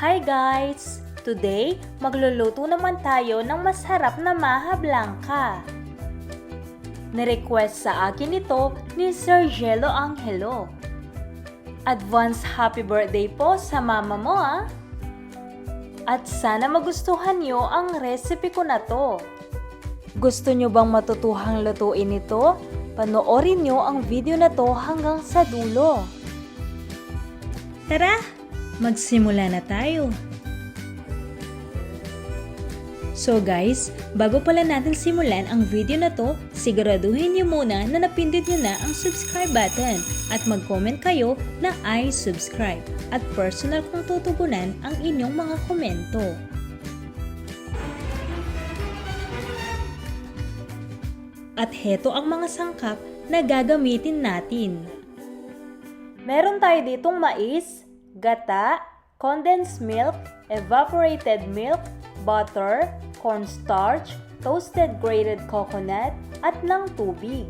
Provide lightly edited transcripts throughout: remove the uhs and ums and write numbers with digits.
Hi guys! Today, magluluto naman tayo ng masarap na Maja Blanca. Nirequest sa akin ito ni Sir Gelo Angelo. Advance happy birthday po sa mama mo ah! At sana magustuhan nyo ang recipe ko na to. Gusto nyo bang matutuhang lutuin ito? Panoorin nyo ang video na to hanggang sa dulo. Tara, magsimula na tayo. So guys, bago pala natin simulan ang video na to, siguraduhin nyo muna na napindot nyo na ang subscribe button at mag-comment kayo na I subscribe at personal kong tutugunan ang inyong mga komento. At heto ang mga sangkap na gagamitin natin. Meron tayo ditong mais, gata, condensed milk, evaporated milk, butter, cornstarch, toasted grated coconut, at ng tubig.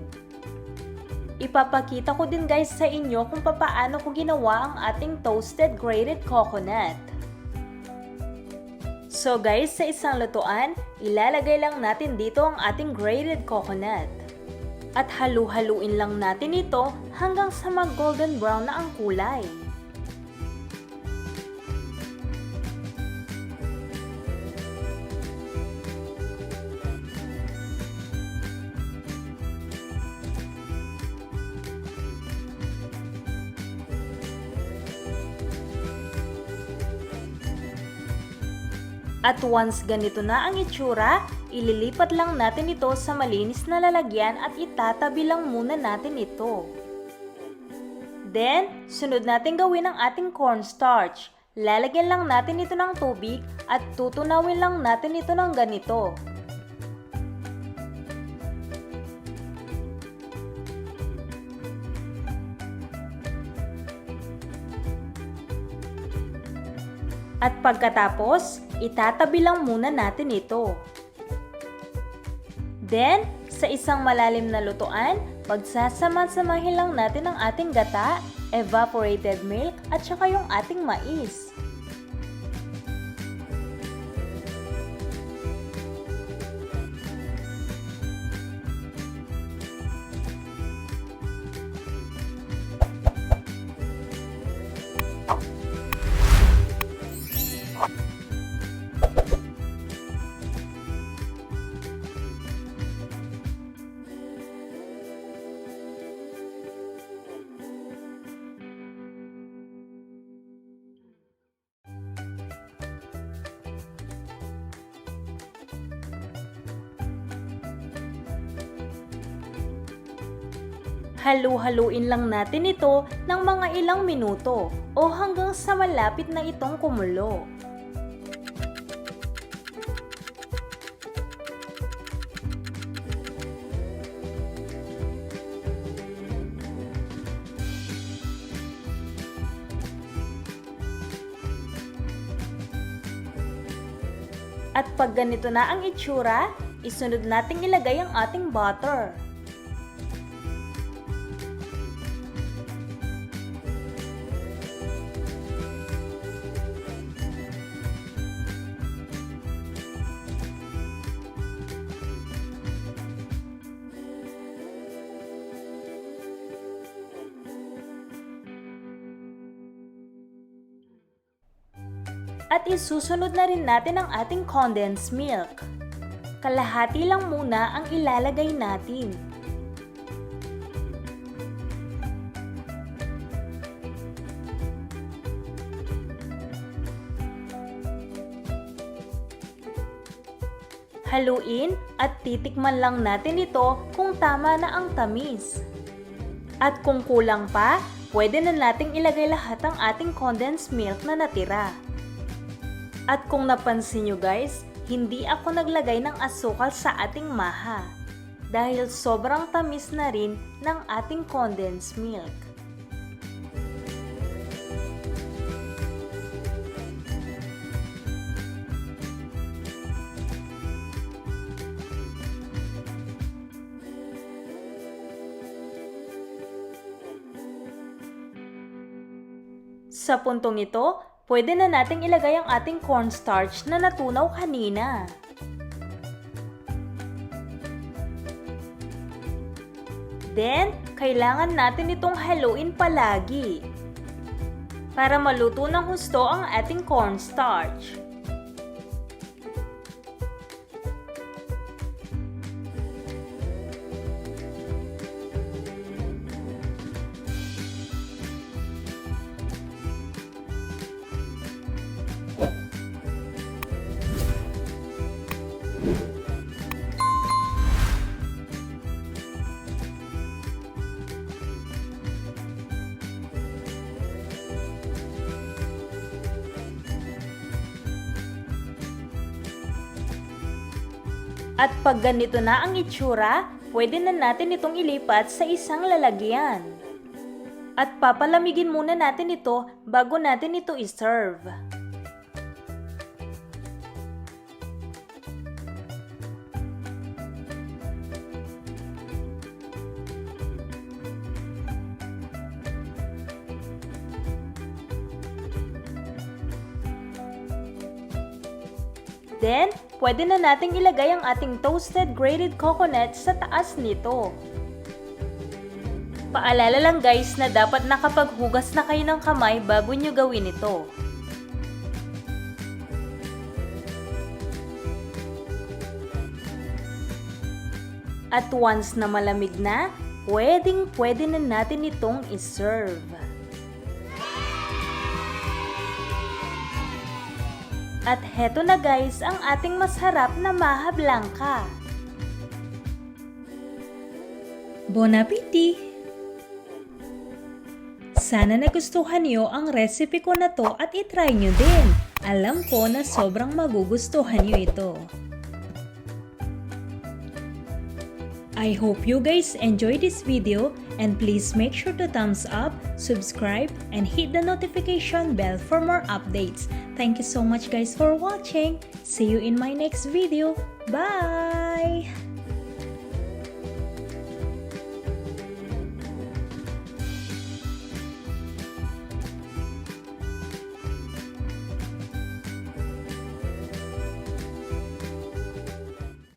Ipapakita ko din guys sa inyo kung paano ko ginawa ang ating toasted grated coconut. So guys, sa isang lutuan, ilalagay lang natin dito ang ating grated coconut. At halu-haluin lang natin ito hanggang sa mag-golden brown na ang kulay. At once ganito na ang itsura, ililipat lang natin ito sa malinis na lalagyan at itatabi lang muna natin ito. Then, sunod natin gawin ang ating cornstarch. Lalagyan lang natin ito ng tubig at tutunawin lang natin ito ng ganito. At pagkatapos, itatabi lang muna natin ito. Then, sa isang malalim na lutuan, pagsasama-samahin lang natin ang ating gata, evaporated milk, at saka yung ating mais. Halu-haluin lang natin ito ng mga ilang minuto o hanggang sa malapit na itong kumulo. At pag ganito na ang itsura, isunod nating ilagay ang ating butter. At isusunod na rin natin ang ating condensed milk. Kalahati lang muna ang ilalagay natin. Haluin at titikman lang natin ito kung tama na ang tamis. At kung kulang pa, pwede na nating ilagay lahat ang ating condensed milk na natira. At kung napansin nyo guys, hindi ako naglagay ng asukal sa ating maha dahil sobrang tamis na rin ng ating condensed milk. Sa puntong ito, pwede na nating ilagay ang ating cornstarch na natunaw kanina. Then, kailangan natin itong haluin palagi para maluto ng husto ang ating cornstarch. At pag ganito na ang itsura, pwede na natin itong ilipat sa isang lalagyan. At papalamigin muna natin ito bago natin ito iserve. Then, pwede na nating ilagay ang ating toasted grated coconut sa taas nito. Paalala lang guys na dapat nakapaghugas na kayo ng kamay bago nyo gawin ito. At once na malamig na, pwede na natin itong iserve. At heto na guys ang ating masarap na Maja Blanca. Bon appétit! Sana nagustuhan niyo ang recipe ko na to at itry nyo din. Alam ko na sobrang magugustuhan niyo ito. I hope you guys enjoy this video and please make sure to thumbs up, subscribe, and hit the notification bell for more updates. Thank you so much guys for watching. See you in my next video. Bye!